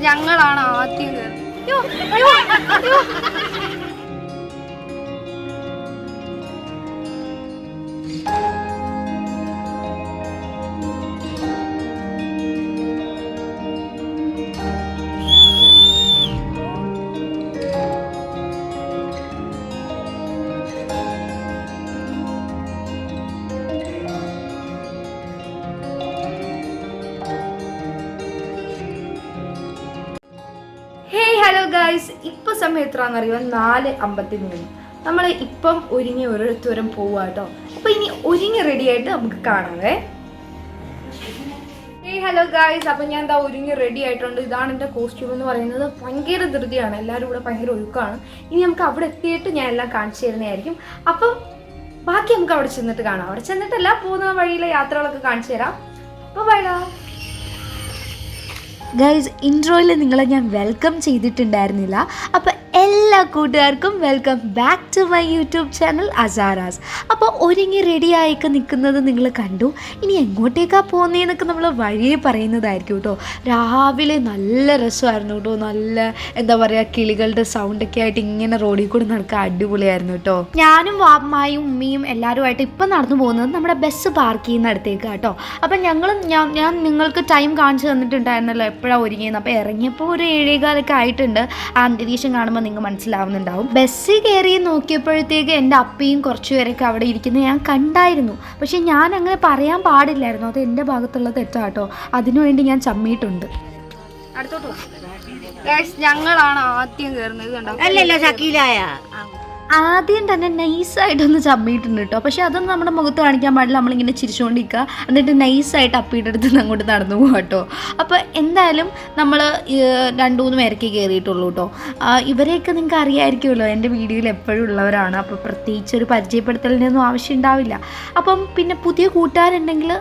ഞങ്ങളാണ് ആദ്യം hello guys, ഇപ്പോൾ സമയം എത്രയാണെന്നറിയോ? 4:53. നമ്മൾ ഇപ്പം ഒരുങ്ങി ഓരോരുത്തരും പോവുക കേട്ടോ. അപ്പോൾ ഇനി ഒരുങ്ങി റെഡി ആയിട്ട് നമുക്ക് കാണാവേ. ഹലോ ഗൈസ്, അപ്പം ഞാൻ എന്താ ഒരുങ്ങി റെഡി ആയിട്ടുണ്ട്. ഇതാണ് എൻ്റെ കോസ്റ്റ്യൂം എന്ന് പറയുന്നത്. ഭയങ്കര ധൃതിയാണ്, എല്ലാവരും കൂടെ ഭയങ്കര ഒഴുക്കാണ്. ഇനി നമുക്ക് അവിടെ എത്തിയിട്ട് ഞാൻ എല്ലാം കാണിച്ചു തരുന്നതായിരിക്കും. അപ്പം ബാക്കി നമുക്ക് അവിടെ ചെന്നിട്ട് കാണാം. അവിടെ ചെന്നിട്ടല്ല, പോകുന്ന വഴിയിലെ യാത്രകളൊക്കെ കാണിച്ചു തരാം. അപ്പോൾ ബൈഡാ ഗൈസ്. ഇൻട്രോയിൽ നിങ്ങളെ ഞാൻ വെൽക്കം ചെയ്തിട്ടുണ്ടായിരുന്നില്ല. അപ്പോൾ എല്ലാ കൂട്ടുകാർക്കും welcome back to my YouTube channel അസാറാസ്. അപ്പോൾ ഒരുങ്ങി റെഡി ആയിക്കെ നിൽക്കുന്നത് നിങ്ങൾ കണ്ടു. ഇനി എങ്ങോട്ടേക്കാണ് പോകുന്നതെന്നൊക്കെ നമ്മൾ വഴിയെ പറയുന്നതായിരിക്കും കേട്ടോ. രാവിലെ നല്ല രസമായിരുന്നു കേട്ടോ. നല്ല എന്താ പറയുക, കിളികളുടെ സൗണ്ടൊക്കെ ആയിട്ട് ഇങ്ങനെ റോഡിൽ കൂടെ നടക്കാൻ അടിപൊളിയായിരുന്നു കേട്ടോ. ഞാനും അമ്മായും ഉമ്മയും എല്ലാവരുമായിട്ട് ഇപ്പം നടന്നു പോകുന്നത് നമ്മുടെ ബസ് പാർക്ക് ചെയ്യുന്ന അടുത്തേക്ക് കേട്ടോ. അപ്പം ഞാൻ നിങ്ങൾക്ക് ടൈം കാണിച്ചു തന്നിട്ടുണ്ടായിരുന്നല്ലോ എപ്പോഴാണ് ഒരുങ്ങിയത്. അപ്പോൾ ഇറങ്ങിയപ്പോൾ ഒരു 7:15 ആയിട്ടുണ്ട്. ആ അന്തരീക്ഷം കാണുമ്പോൾ നിങ്ങൾക്ക് മനസ്സിലാവുന്നുണ്ടാവും. ബസ്സിൽ കയറി നോക്കിയപ്പോഴത്തേക്ക് എൻ്റെ അപ്പയും കുറച്ചു പേരൊക്കെ അവിടെ ഇരിക്കുന്നത് ഞാൻ കണ്ടായിരുന്നു. പക്ഷെ ഞാൻ അങ്ങനെ പറയാൻ പാടില്ലായിരുന്നു. അത് എൻ്റെ ഭാഗത്തുള്ള തെറ്റാട്ടോ. അതിനുവേണ്ടി ഞാൻ ചമ്മിയിട്ടുണ്ട്. അടുത്തോട്ടോ ഞങ്ങളാണ് ആദ്യം കയറുന്നത്. കണ്ടോ? അല്ലല്ലോ ഷക്കീലായ ആദ്യം തന്നെ നൈസായിട്ടൊന്ന് ചമ്മിയിട്ടുണ്ട് കേട്ടോ. പക്ഷെ അതൊന്നും നമ്മുടെ മുഖത്ത് കാണിക്കാൻ പാടില്ല. നമ്മളിങ്ങനെ ചിരിച്ചുകൊണ്ടിരിക്കുക, എന്നിട്ട് നൈസായിട്ട് അപ്പീൻ്റെ അടുത്ത് അങ്ങോട്ട് നടന്നു പോകാം കേട്ടോ. അപ്പോൾ എന്തായാലും നമ്മൾ 2-3 പേരൊക്കെ കയറിയിട്ടുള്ളൂ കേട്ടോ. ഇവരെയൊക്കെ നിങ്ങൾക്ക് അറിയാമായിരിക്കുമല്ലോ, എൻ്റെ വീഡിയോയിൽ എപ്പോഴും ഉള്ളവരാണ്. അപ്പോൾ പ്രത്യേകിച്ച് ഒരു പരിചയപ്പെടുത്തലിനൊന്നും ആവശ്യം ഉണ്ടാവില്ല. അപ്പം പിന്നെ പുതിയ കൂട്ടുകാരുണ്ടെങ്കിൽ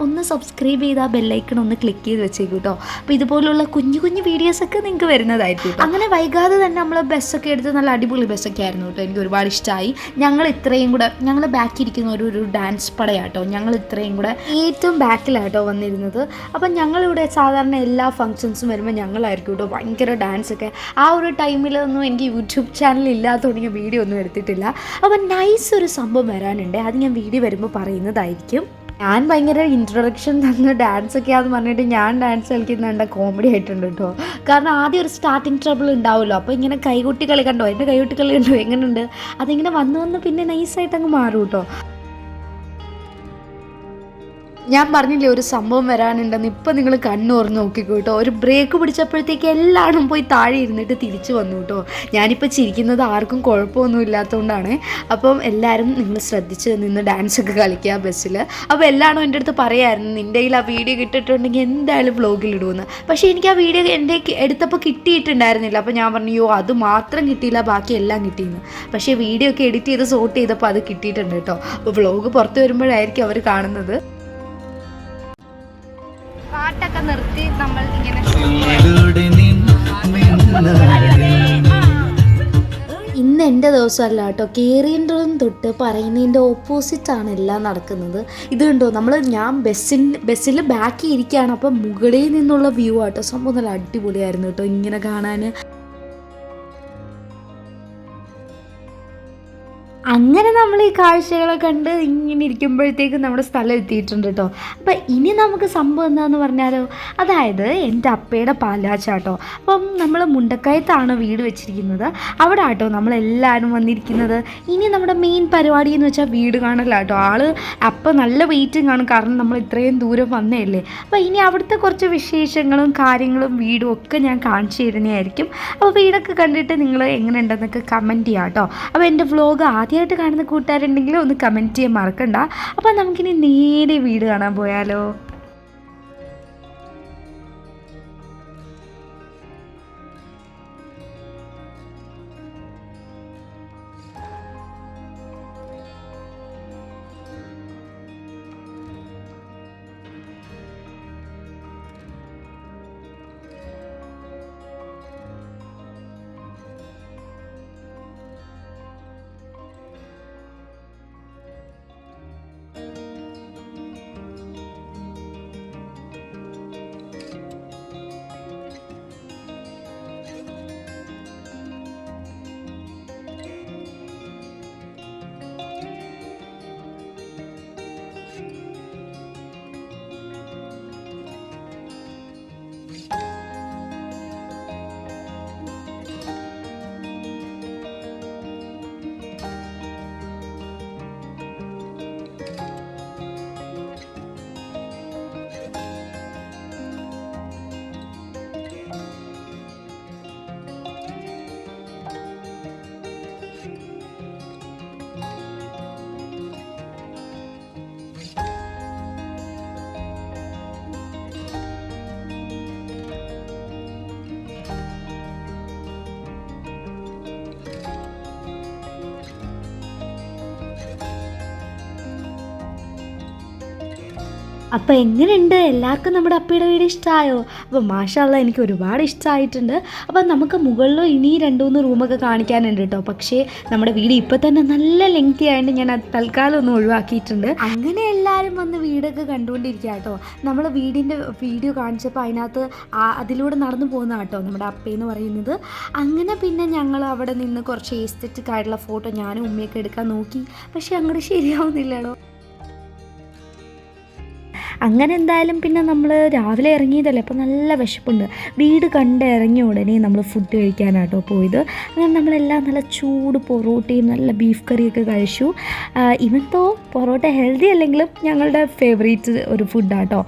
ഒന്ന് സബ്സ്ക്രൈബ് ചെയ്ത് ആ ബെല്ലൈക്കൺ ഒന്ന് ക്ലിക്ക് ചെയ്ത് വെച്ചേക്കും കേട്ടോ. അപ്പോൾ ഇതുപോലുള്ള കുഞ്ഞു കുഞ്ഞു വീഡിയോസൊക്കെ നിങ്ങൾക്ക് വരുന്നതായിരിക്കും. അങ്ങനെ വൈകാതെ തന്നെ നമ്മൾ ബസ്സൊക്കെ എടുത്ത് നല്ല അടിപൊളി ബസ്സൊക്കെ ആയിരുന്നു കേട്ടോ. ഒരുപാട് ഇഷ്ടമായി. ഞങ്ങൾ ബാക്കിയിരിക്കുന്ന ഒരു ഡാൻസ് പടയാട്ടോ. ഞങ്ങൾ ഇത്രയും കൂടെ ഏറ്റവും ബാക്കിലാട്ടോ വന്നിരുന്നത്. അപ്പം ഞങ്ങളിവിടെ സാധാരണ എല്ലാ ഫങ്ഷൻസും വരുമ്പോൾ ഞങ്ങളായിരിക്കും കേട്ടോ ഭയങ്കര ഡാൻസൊക്കെ. ആ ഒരു ടൈമിലൊന്നും എനിക്ക് യൂട്യൂബ് ചാനൽ ഇല്ലാത്തതുകൊണ്ട് ഞാൻ വീഡിയോ ഒന്നും എടുത്തിട്ടില്ല. അപ്പം നൈസ് ഒരു സംഭവം വരാനുണ്ട്. അത് ഞാൻ വീഡിയോ വരുമ്പോൾ പറയുന്നതായിരിക്കും. ഞാൻ ഭയങ്കര ഇൻട്രൊഡക്ഷൻ തന്ന ഡാൻസൊക്കെയാണെന്ന് പറഞ്ഞിട്ട് ഞാൻ ഡാൻസ് കളിക്കുന്നുണ്ട്. കോമഡി ആയിട്ടുണ്ട് കേട്ടോ. കാരണം ആദ്യം ഒരു സ്റ്റാർട്ടിങ് ട്രബിൾ ഉണ്ടാവുമല്ലോ. അപ്പോൾ ഇങ്ങനെ കൈകൊട്ടി കളി കണ്ടോ, എൻ്റെ കൈകൊട്ടി കളി കണ്ടോ എങ്ങനെയുണ്ട്? അതിങ്ങനെ വന്ന് പിന്നെ നൈസായിട്ട് അങ്ങ് മാറും കേട്ടോ. ഞാൻ പറഞ്ഞില്ലേ ഒരു സംഭവം വരാനുണ്ടെന്ന്. ഇപ്പം നിങ്ങൾ കണ്ണോർന്ന് നോക്കിക്കോ കേട്ടോ. ഒരു ബ്രേക്ക് പിടിച്ചപ്പോഴത്തേക്ക് എല്ലാവരും പോയി താഴെ ഇരുന്നിട്ട് തിരിച്ചു വന്നു കേട്ടോ. ഞാനിപ്പോൾ ചിരിക്കുന്നത് ആർക്കും കുഴപ്പമൊന്നും ഇല്ലാത്തതുകൊണ്ടാണ്. അപ്പം എല്ലാവരും നിങ്ങൾ ശ്രദ്ധിച്ച് നിന്ന് ഡാൻസൊക്കെ കളിക്കുക ബസ്സിൽ. അപ്പോൾ എല്ലാവരും എൻ്റെ അടുത്ത് പറയായിരുന്നു നിൻ്റെ കയ്യിൽ ആ വീഡിയോ കിട്ടിയിട്ടുണ്ടെങ്കിൽ എന്തായാലും വ്ലോഗിലിടുമെന്ന്. പക്ഷേ എനിക്ക് ആ വീഡിയോ എൻ്റെ എടുത്തപ്പോൾ കിട്ടിയിട്ടുണ്ടായിരുന്നില്ല. അപ്പോൾ ഞാൻ പറഞ്ഞു യോ അത് മാത്രം കിട്ടിയില്ല, ബാക്കി എല്ലാം കിട്ടിയെന്ന്. പക്ഷേ വീഡിയോ ഒക്കെ എഡിറ്റ് ചെയ്ത് സോർട്ട് ചെയ്തപ്പോൾ അത് കിട്ടിയിട്ടുണ്ട് കേട്ടോ. അപ്പോൾ വ്ലോഗ് പുറത്ത് വരുമ്പോഴായിരിക്കും അവർ കാണുന്നത്. പാട്ടൊക്കെ നിർത്തി നമ്മൾ ഇങ്ങനെ ഇന്ന് എൻ്റെ ദിവസമല്ല കേട്ടോ. കയറിയതും തൊട്ട് പറയുന്നതിൻ്റെ ഓപ്പോസിറ്റാണ് എല്ലാം നടക്കുന്നത്. ഇത് കണ്ടോ, ഞാൻ ബസ്സിൽ ബാക്കി ഇരിക്കുകയാണ്. അപ്പം മുകളിൽ നിന്നുള്ള വ്യൂ ആട്ടോ. സംഭവം നല്ല അടിപൊളിയായിരുന്നു കേട്ടോ ഇങ്ങനെ കാണാൻ. അങ്ങനെ നമ്മൾ ഈ കാഴ്ചകളൊക്കെ കണ്ട് ഇങ്ങനെ ഇരിക്കുമ്പോഴത്തേക്കും നമ്മുടെ സ്ഥലം എത്തിയിട്ടുണ്ട് കേട്ടോ. അപ്പം ഇനി നമുക്ക് സംഭവം എന്താണെന്ന് പറഞ്ഞാലോ, അതായത് എൻ്റെ അപ്പയുടെ പാലാച്ചാട്ടോ. അപ്പം നമ്മൾ മുണ്ടക്കയത്താണ് വീട് വെച്ചിരിക്കുന്നത്. അവിടെ ആട്ടോ നമ്മളെല്ലാവരും വന്നിരിക്കുന്നത്. ഇനി നമ്മുടെ മെയിൻ പരിപാടി എന്ന് വെച്ചാൽ വീട് കാണലാട്ടോ. അപ്പം നല്ല വെയിറ്റിംഗ് ആണ്, കാരണം നമ്മൾ ഇത്രയും ദൂരം വന്നതല്ലേ. അപ്പോൾ ഇനി അവിടുത്തെ കുറച്ച് വിശേഷങ്ങളും കാര്യങ്ങളും വീടും ഒക്കെ ഞാൻ കാണിച്ചു തരുന്നതായിരിക്കും. അപ്പോൾ വീടൊക്കെ കണ്ടിട്ട് നിങ്ങൾ എങ്ങനെ ഉണ്ടെന്നൊക്കെ കമൻറ്റ് ചെയ്യാം കേട്ടോ. അപ്പോൾ എൻ്റെ വ്ലോഗ് ആദ്യമായിട്ട് കാണുന്ന കൂട്ടുകാരുണ്ടെങ്കിൽ ഒന്ന് കമൻറ്റ് ചെയ്യാൻ മറക്കണ്ട. അപ്പോൾ നമുക്കിനി നേരെ വീട് കാണാൻ പോയാലോ. അപ്പോൾ എങ്ങനെയുണ്ട്, എല്ലാവർക്കും നമ്മുടെ അപ്പയുടെ വീട് ഇഷ്ടമായോ? അപ്പോൾ മാഷാ അല്ലാ എനിക്ക് ഒരുപാട് ഇഷ്ടമായിട്ടുണ്ട്. അപ്പോൾ നമുക്ക് മുകളിൽ ഇനി 2-3 റൂമൊക്കെ കാണിക്കാനുണ്ട് കേട്ടോ. പക്ഷേ നമ്മുടെ വീട് ഇപ്പോൾ തന്നെ നല്ല ലെങ്തി ആയതുകൊണ്ട് ഞാൻ അത് തൽക്കാലം ഒന്ന് ഒഴിവാക്കിയിട്ടുണ്ട്. അങ്ങനെ എല്ലാവരും വന്ന് വീടൊക്കെ കണ്ടുകൊണ്ടിരിക്കുക കേട്ടോ. നമ്മൾ വീടിൻ്റെ വീഡിയോ കാണിച്ചപ്പോൾ അതിനകത്ത് അതിലൂടെ നടന്നു പോകുന്ന കേട്ടോ നമ്മുടെ അപ്പയെന്ന് പറയുന്നത്. അങ്ങനെ പിന്നെ ഞങ്ങൾ അവിടെ നിന്ന് കുറച്ച് എസ്തെറ്റിക് ആയിട്ടുള്ള ഫോട്ടോ ഞാനും ഉമ്മയൊക്കെ എടുക്കാൻ നോക്കി. പക്ഷേ അങ്ങോട്ട് ശരിയാവുന്നില്ലടോ. അങ്ങനെ എന്തായാലും പിന്നെ നമ്മൾ രാവിലെ ഇറങ്ങിയതല്ലേ, അപ്പോൾ നല്ല വിശപ്പുണ്ട്. വീട് കണ്ട് ഇറങ്ങിയ ഉടനെ നമ്മൾ ഫുഡ് കഴിക്കാനാട്ടോ പോയത്. അങ്ങനെ നമ്മളെല്ലാം നല്ല ചൂട് പൊറോട്ടയും നല്ല ബീഫ് കറിയൊക്കെ കഴിച്ചു. ഇവന്തോ പൊറോട്ട ഹെൽത്തി അല്ലെങ്കിലും ഞങ്ങളുടെ ഫേവറേറ്റ് ഒരു ഫുഡാട്ടോ.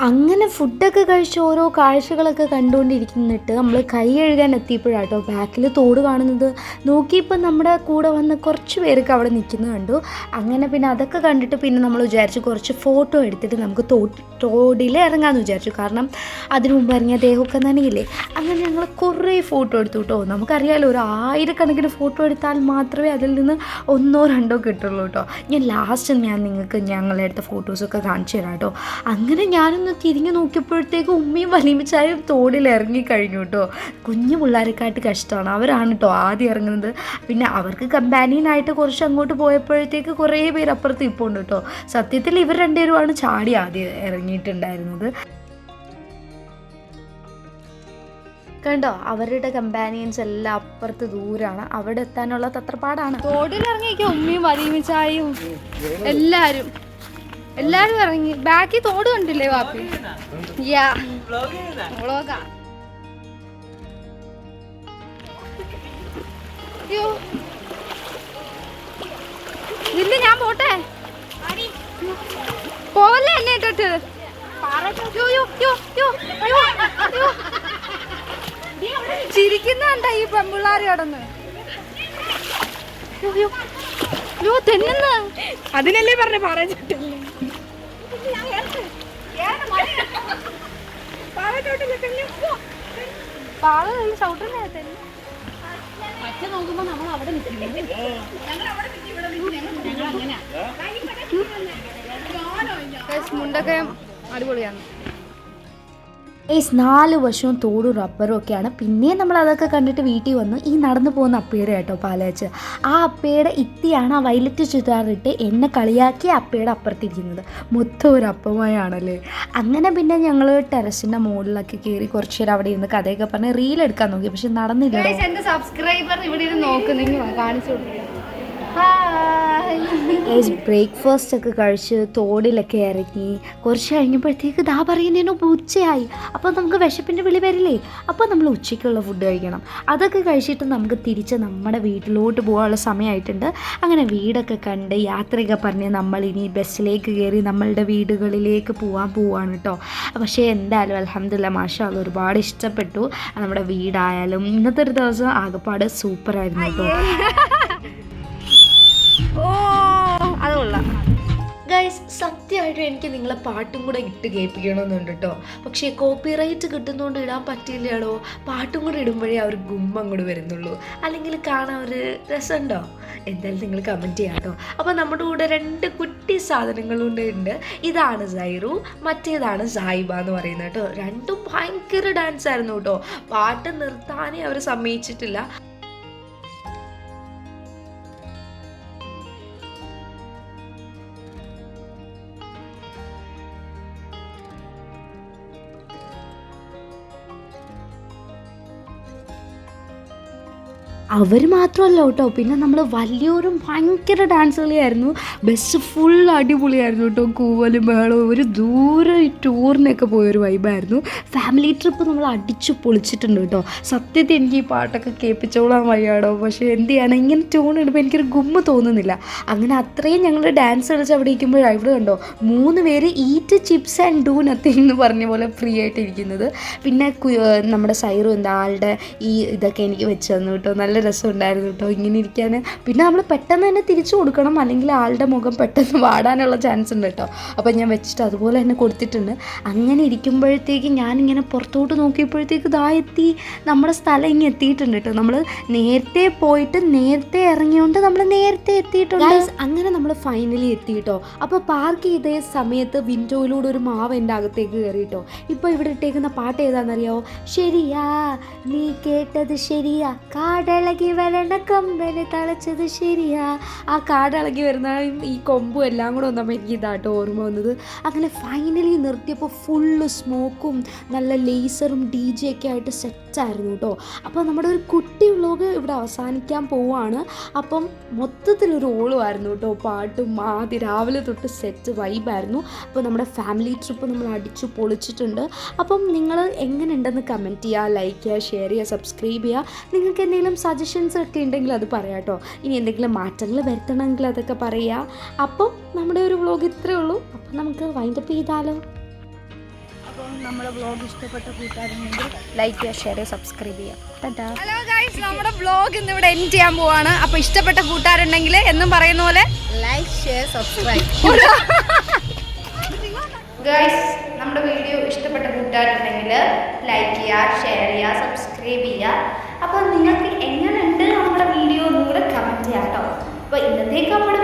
അങ്ങനെ ഫുഡൊക്കെ കഴിച്ച് ഓരോ കാഴ്ചകളൊക്കെ കണ്ടുകൊണ്ടിരിക്കുന്നിട്ട് നമ്മൾ കൈ കഴുകാൻ എത്തിയപ്പോഴാട്ടോ ബാക്കിൽ തോട് കാണുന്നത്. നോക്കിയപ്പോൾ നമ്മുടെ കൂടെ വന്ന് കുറച്ച് പേരൊക്കെ അവിടെ നിൽക്കുന്നത് കണ്ടു. അങ്ങനെ പിന്നെ അതൊക്കെ കണ്ടിട്ട് പിന്നെ നമ്മൾ വിചാരിച്ചു കുറച്ച് ഫോട്ടോ എടുത്തിട്ട് നമുക്ക് തോടിൽ ഇറങ്ങാമെന്ന് വിചാരിച്ചു. കാരണം അതിനു മുമ്പ് ഇറങ്ങിയ ദേഹമൊക്കെ നനയില്ലേ. അങ്ങനെ ഞങ്ങൾ കുറേ ഫോട്ടോ എടുത്തു കേട്ടോ. നമുക്കറിയാമല്ലോ, ഒരു 1000 ഫോട്ടോ എടുത്താൽ മാത്രമേ അതിൽ നിന്ന് 1-2 കിട്ടുള്ളൂ കേട്ടോ. ഞാൻ നിങ്ങൾക്ക് ഞങ്ങളെടുത്ത ഫോട്ടോസൊക്കെ കാണിച്ചു തരാം കേട്ടോ. അങ്ങനെ ഞാനൊന്ന് തിരിഞ്ഞു നോക്കിയപ്പോഴത്തേക്ക് ഉമ്മയും വലിയമ്മച്ചായും തോടിൽ ഇറങ്ങിക്കഴിഞ്ഞു കേട്ടോ. കുഞ്ഞു പിള്ളേരെക്കാട്ട് കഷ്ടമാണ്. അവരാണ് കേട്ടോ ആദ്യം ഇറങ്ങുന്നത്. പിന്നെ അവർക്ക് കമ്പാനിയനായിട്ട് കുറച്ച് അങ്ങോട്ട് പോയപ്പോഴത്തേക്ക് കുറേ പേര് അപ്പുറത്ത് ഇപ്പോൾ ഉണ്ട് കേട്ടോ. സത്യത്തിൽ ഇവർ 2 പേരുമാണ് ചാടി ആദ്യം ഇറങ്ങിയിട്ടുണ്ടായിരുന്നത്. കണ്ടോ, അവരുടെ കമ്പാനിയൻസ് എല്ലാം അപ്പുറത്ത് ദൂരാണ്. അവിടെ എത്താനുള്ള തത്രപ്പാടാണ്. തോടിലിറങ്ങിയിരിക്കും ഉമ്മയും വലിയമ്മച്ചായും എല്ലാരും ഇറങ്ങി. ബാക്കി തോട് കണ്ടില്ലേ വാപ്പി? ഇല്ല, ഞാൻ പോട്ടെ. പോവല്ലേ എന്നെ ഇട്ടിട്ട്. ചിരിക്കുന്നുണ്ട ഈ പെമ്പിള്ളാര് കിടന്ന്. തെന്നുന്ന അതിനല്ലേ പറഞ്ഞ പറഞ്ഞിട്ടില്ലേ. നോക്കുമ്പോ നമ്മൾ അവിടെ മുണ്ടൊക്കെ അടിപൊളിയാണ്. 4 വശവും തോടും റബ്ബറും ഒക്കെയാണ്. പിന്നെ നമ്മൾ അതൊക്കെ കണ്ടിട്ട് വീട്ടിൽ വന്നു. ഈ നടന്നു പോകുന്ന അപ്പയുടെ കേട്ടോ പാലച്ച്. ആ അപ്പയുടെ ഇത്തിയാണ് ആ വയലറ്റ് ചുരിദാറിട്ട് എന്നെ കളിയാക്കി അപ്പയുടെ അപ്പുറത്തിരിക്കുന്നത്. മൊത്തം ഒരു അപ്പമായാണല്ലേ. അങ്ങനെ പിന്നെ ഞങ്ങൾ ടെറസിൻ്റെ മുകളിലൊക്കെ കയറി കുറച്ച് നേരം അവിടെ ഇരുന്ന് കഥയൊക്കെ പറഞ്ഞ് റീലെടുക്കാൻ നോക്കി. പക്ഷെ നടന്നില്ല. എന്റെ സബ്സ്ക്രൈബർ ഇവിടെ നോക്കുന്നെങ്കിൽ കാണിച്ചു കൊടുക്കുക. ബ്രേക്ക്ഫാസ്റ്റ് ഒക്കെ കഴിച്ച് തോടിലൊക്കെ ഇറങ്ങി കുറച്ച് കഴിഞ്ഞപ്പോഴത്തേക്ക് ദാ പറയുന്നതിന് ഉച്ചയായി. അപ്പോൾ നമുക്ക് വിശപ്പിൻ്റെ വിളി വരില്ലേ. അപ്പോൾ നമ്മൾ ഉച്ചയ്ക്കുള്ള ഫുഡ് കഴിക്കണം. അതൊക്കെ കഴിച്ചിട്ട് നമുക്ക് തിരിച്ച് നമ്മുടെ വീട്ടിലോട്ട് പോകാനുള്ള സമയമായിട്ടുണ്ട്. അങ്ങനെ വീടൊക്കെ കണ്ട് യാത്രയൊക്കെ പറഞ്ഞ് നമ്മളിനി ബസ്സിലേക്ക് കയറി നമ്മളുടെ വീടുകളിലേക്ക് പോവാണ് കേട്ടോ. പക്ഷേ എന്തായാലും അൽഹംദുലില്ലാ മാഷാ അല്ലാ ഒരുപാട് ഇഷ്ടപ്പെട്ടു. നമ്മുടെ വീടായാലും ഇന്നത്തെ ഒരു ദിവസം ആകെപ്പാട് സൂപ്പറായിരുന്നു കേട്ടോ. ഗൈസ്, സത്യമായിട്ടും എനിക്ക് നിങ്ങളെ പാട്ടും കൂടെ ഇട്ട് കേൾപ്പിക്കണമെന്നുണ്ട് കേട്ടോ. പക്ഷേ കോപ്പിറൈറ്റ് കിട്ടുന്നതുകൊണ്ട് ഇടാൻ പറ്റില്ലടോ. പാട്ടും കൂടെ ഇടുമ്പോഴേ ആ ഒരു ഗുമ്മം കൂടെ വരുന്നുള്ളൂ. അല്ലെങ്കിൽ കാണാൻ ഒരു രസമുണ്ടോ? എന്തായാലും നിങ്ങൾ കമൻറ്റ് ചെയ്യാം കേട്ടോ. അപ്പോൾ നമ്മുടെ കൂടെ 2 കുട്ടി സാധനങ്ങളുണ്ട്. ഇതാണ് സൈറു, മറ്റേതാണ് സായിബ എന്ന് പറയുന്നത് കേട്ടോ. രണ്ടും ഭയങ്കര ഡാൻസ് ആയിരുന്നു കേട്ടോ. പാട്ട് നിർത്താനേ അവർ സമ്മതിച്ചിട്ടില്ല. അവർ മാത്രമല്ല കേട്ടോ, പിന്നെ നമ്മൾ വലിയൊരു ഭയങ്കര ഡാൻസ് കളിയായിരുന്നു. ബസ് ഫുൾ അടിപൊളിയായിരുന്നു കേട്ടോ. കൂവലും ബഹളവും ഒരു ദൂരെ ടൂറിനൊക്കെ പോയൊരു വൈബായിരുന്നു. ഫാമിലി ട്രിപ്പ് നമ്മൾ അടിച്ചു പൊളിച്ചിട്ടുണ്ട് കേട്ടോ. സത്യത്തിൽ എനിക്ക് ഈ പാട്ടൊക്കെ കേൾപ്പിച്ചോളാൻ വയ്യാടോ. പക്ഷേ എന്ത് ചെയ്യണം, ഇങ്ങനെ ട്യൂൺ ഇടുമ്പോൾ എനിക്കൊരു ഗുമ്മ തോന്നുന്നില്ല. അങ്ങനെ അത്രയും ഞങ്ങൾ ഡാൻസ് കളിച്ച് അവിടെ ഇരിക്കുമ്പോഴാണ് ഇവിടെ കണ്ടോ 3 പേര് eat chips and do nothing എന്ന് പറഞ്ഞ പോലെ ഫ്രീ ആയിട്ടിരിക്കുന്നത്. പിന്നെ നമ്മുടെ സൈറു എന്താ ആളുടെ ഈ ഇതൊക്കെ എനിക്ക് വെച്ച് തന്നു കേട്ടോ. നല്ല നല്ല രസമുണ്ടായിരുന്നു കേട്ടോ ഇങ്ങനെ ഇരിക്കാൻ. പിന്നെ നമ്മൾ പെട്ടെന്ന് തന്നെ തിരിച്ചു കൊടുക്കണം, അല്ലെങ്കിൽ ആളുടെ മുഖം പെട്ടെന്ന് വാടാനുള്ള ചാൻസ് ഉണ്ട് കേട്ടോ. അപ്പോൾ ഞാൻ വെച്ചിട്ട് അതുപോലെ തന്നെ കൊടുത്തിട്ടുണ്ട്. അങ്ങനെ ഇരിക്കുമ്പോഴത്തേക്ക് ഞാനിങ്ങനെ പുറത്തോട്ട് നോക്കിയപ്പോഴത്തേക്ക് ഇതാ എത്തി, നമ്മുടെ സ്ഥലം ഇങ്ങനെ എത്തിയിട്ടുണ്ട് കേട്ടോ. നമ്മൾ നേരത്തെ പോയിട്ട് നേരത്തെ ഇറങ്ങിയോണ്ട് നമ്മൾ നേരത്തെ എത്തിയിട്ടുണ്ട്. അങ്ങനെ നമ്മൾ ഫൈനലി എത്തി കേട്ടോ. അപ്പോൾ പാർക്ക് ചെയ്ത സമയത്ത് വിൻഡോയിലൂടെ ഒരു മാവ് എൻ്റെ അകത്തേക്ക് കയറി കേട്ടോ. ഇപ്പോൾ ഇവിടെ ഇട്ടേക്കുന്ന പാട്ട് ഏതാണെന്നറിയാമോ? ശരിയാ നീ കേട്ടത് ശരിയാ, കാടിളകി വരണ കൊമ്പന് തളച്ചത് ശരിയാ. ആ കാടിളകി വരുന്ന ഈ കൊമ്പും എല്ലാം കൂടെ വന്നപ്പോൾ എനിക്ക് ഇതാട്ടോ ഓർമ്മ വന്നത്. അങ്ങനെ ഫൈനലി നിർത്തിയപ്പോൾ ഫുള്ള് സ്മോക്കും നല്ല ലേസറും DJ ഒക്കെ ആയിട്ട് സെറ്റായിരുന്നു കേട്ടോ. അപ്പോൾ നമ്മുടെ ഒരു കുട്ടി വ്ലോഗ് ഇവിടെ അവസാനിക്കാൻ പോവുകയാണ്. അപ്പം മൊത്തത്തിലൊരു ഓളുമായിരുന്നു കേട്ടോ, പാട്ടും ആദ്യം രാവിലെ തൊട്ട് സെറ്റ് വൈബായിരുന്നു. അപ്പോൾ നമ്മുടെ ഫാമിലി ട്രിപ്പ് നമ്മൾ അടിച്ചു പൊളിച്ചിട്ടുണ്ട്. അപ്പം നിങ്ങൾ എങ്ങനെ ഉണ്ടെന്ന് കമൻറ്റ് ചെയ്യുക, ലൈക്ക് ചെയ്യുക, ഷെയർ ചെയ്യുക, സബ്സ്ക്രൈബ് ചെയ്യുക. നിങ്ങൾക്ക് എന്തെങ്കിലും സജഷൻസ് ഒക്കെ ഉണ്ടെങ്കിൽ അത് പറയാം കേട്ടോ. ഇനി എന്തെങ്കിലും മാറ്റങ്ങൾ വരുത്തണമെങ്കിൽ അതൊക്കെ പറയുക. അപ്പം നമ്മുടെ ഒരു വ്ലോഗ് ഇത്രയേ ഉള്ളൂ. അപ്പം നമുക്ക് വൈൻഡപ്പ് ചെയ്താലോ. അപ്പം നമ്മുടെ വ്ലോഗ് ഇഷ്ടപ്പെട്ട കൂട്ടുകാരുണ്ടെങ്കിൽ ലൈക്ക് ചെയ്യുക, ഷെയർ ചെയ്യുക, സബ്സ്ക്രൈബ് ചെയ്യുക. ഹലോ ഗൈസ്, നമ്മുടെ വ്ലോഗ് ഇന്ന് ഇവിടെ എൻഡ് ചെയ്യാൻ പോവാണ്. അപ്പോൾ ഇഷ്ടപ്പെട്ട കൂട്ടുകാരുണ്ടെങ്കിൽ എന്നും പറയുന്ന പോലെ ലൈക്ക്, ഷെയർ, സബ്സ്ക്രൈബ്. ഗൈസ്, നമ്മുടെ വീഡിയോ ഇഷ്ടപ്പെട്ട കൂട്ടുകാരുണ്ടെങ്കിൽ ലൈക്ക് ചെയ്യുക, ഷെയർ ചെയ്യുക, സബ്സ്ക്രൈബ് ചെയ്യുക. അപ്പോൾ നിങ്ങൾക്ക് എങ്ങനെയുണ്ട് നമ്മുടെ വീഡിയോ ഒന്നും കൂടെ കമൻറ്റ് ചെയ്യാം കേട്ടോ. അപ്പോൾ ഇന്നത്തേക്ക് നമ്മുടെ